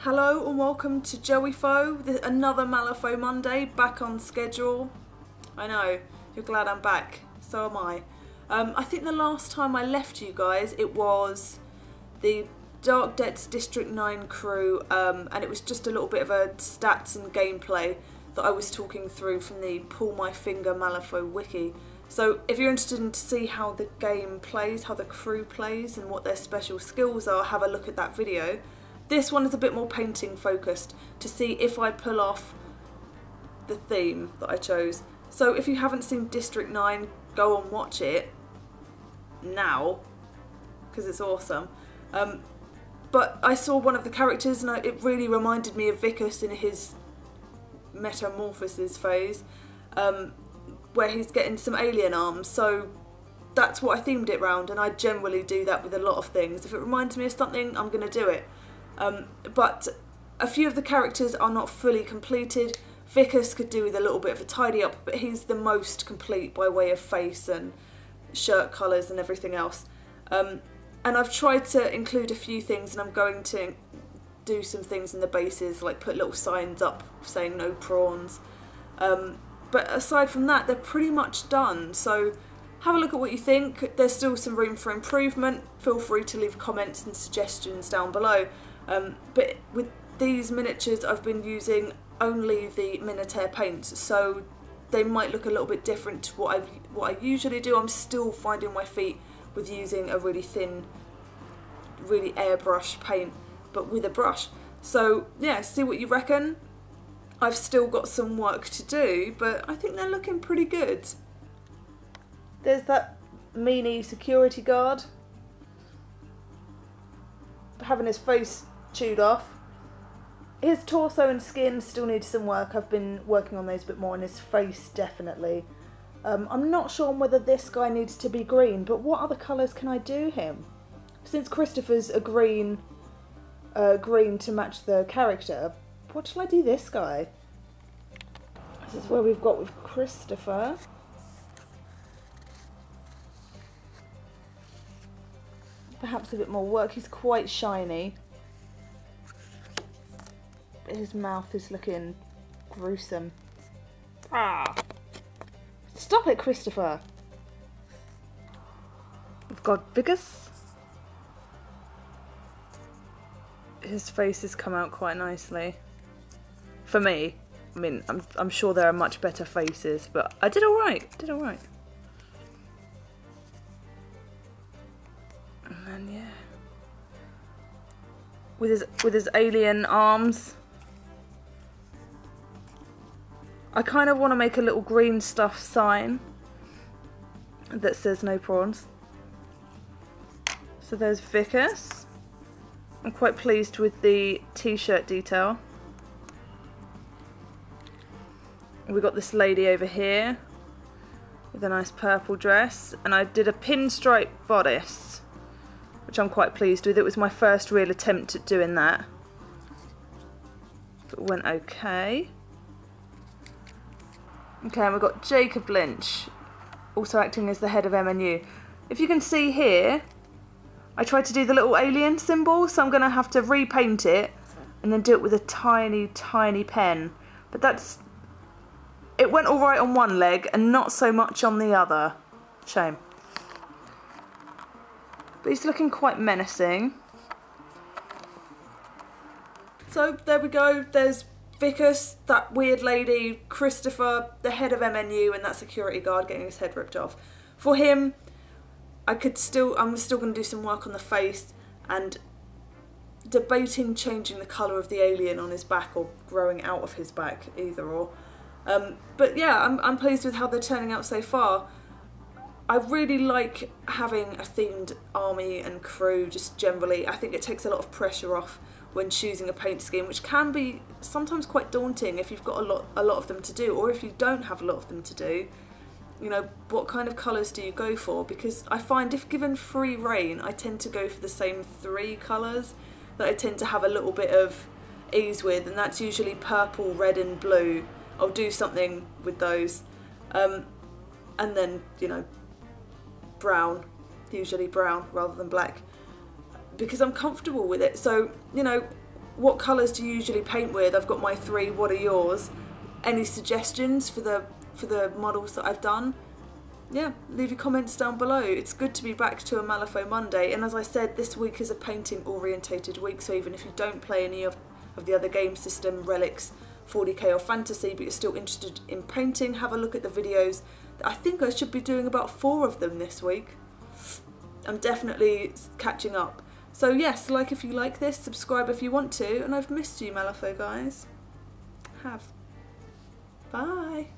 Hello and welcome to JoeyFaux, another Malifaux Monday, back on schedule. I know, you're glad I'm back, so am I. I think the last time I left you guys, it was the Dark Debts District 9 crew, and it was just a little bit of a stats and gameplay that I was talking through from the Pull My Finger Malifaux wiki. So if you're interested in to see how the game plays, how the crew plays and what their special skills are, have a look at that video. This one is a bit more painting focused to see if I pull off the theme that I chose. So if you haven't seen District 9, go and watch it now, because it's awesome. But I saw one of the characters and it really reminded me of Vicus in his metamorphosis phase, where he's getting some alien arms. So that's what I themed it round, and I generally do that with a lot of things. If it reminds me of something, I'm going to do it. But a few of the characters are not fully completed. Vicus could do with a little bit of a tidy up, but he's the most complete by way of face and shirt colours and everything else. And I've tried to include a few things, and I'm going to do some things in the bases, like put little signs up saying no prawns. But aside from that, they're pretty much done. So have a look at what you think. There's still some room for improvement. Feel free to leave comments and suggestions down below. But with these miniatures, I've been using only the Minotaur paints, so they might look a little bit different to what I usually do. I'm still finding my feet with using a really thin, really airbrush paint, but with a brush. So yeah, see what you reckon. I've still got some work to do, but I think they're looking pretty good. There's that meanie security guard having his face chewed off. His torso and skin still need some work. I've been working on those a bit more, and his face definitely. I'm not sure on whether this guy needs to be green, but what other colours can I do him? Since Christopher's a green to match the character, what shall I do this guy? This is where we've got with Christopher. Perhaps a bit more work. He's quite shiny. His mouth is looking gruesome. Ah! Stop it, Christopher! We've got Vicus. His face has come out quite nicely. For me. I mean, I'm sure there are much better faces, but I did alright. Did alright. And then yeah. With his alien arms. I kind of want to make a little green stuff sign that says no prawns. So there's Vicus. I'm quite pleased with the t-shirt detail. We've got this lady over here with a nice purple dress, and I did a pinstripe bodice, which I'm quite pleased with. It was my first real attempt at doing that, but it went okay. Okay, and we've got Jacob Lynch, also acting as the head of MNU. If you can see here, I tried to do the little alien symbol, so I'm going to have to repaint it and then do it with a tiny, tiny pen. But it went alright on one leg and not so much on the other. Shame. But he's looking quite menacing. So there we go, there's Vicus, that weird lady, Christopher, the head of MNU, and that security guard getting his head ripped off. For him, I'm still going to do some work on the face, and debating changing the colour of the alien on his back or growing out of his back, either or. But yeah, I'm pleased with how they're turning out so far. I really like having a themed army and crew just generally. I think it takes a lot of pressure off when choosing a paint scheme, which can be sometimes quite daunting if you've got a lot of them to do, or if you don't have a lot of them to do. You know, what kind of colours do you go for? Because I find if given free reign, I tend to go for the same 3 colours that I tend to have a little bit of ease with, and that's usually purple, red and blue. I'll do something with those. And then, you know, brown, usually brown rather than black, because I'm comfortable with it. So, you know, what colours do you usually paint with? I've got my 3, what are yours? Any suggestions for the models that I've done? Yeah, leave your comments down below. It's good to be back to a Malifaux Monday, and as I said, this week is a painting orientated week, so even if you don't play any of the other game system, Relics, 40k or Fantasy, but you're still interested in painting, have a look at the videos. I think I should be doing about 4 of them this week. I'm definitely catching up. So yes, like if you like this, subscribe if you want to, and I've missed you, Malifaux guys. Have. Bye.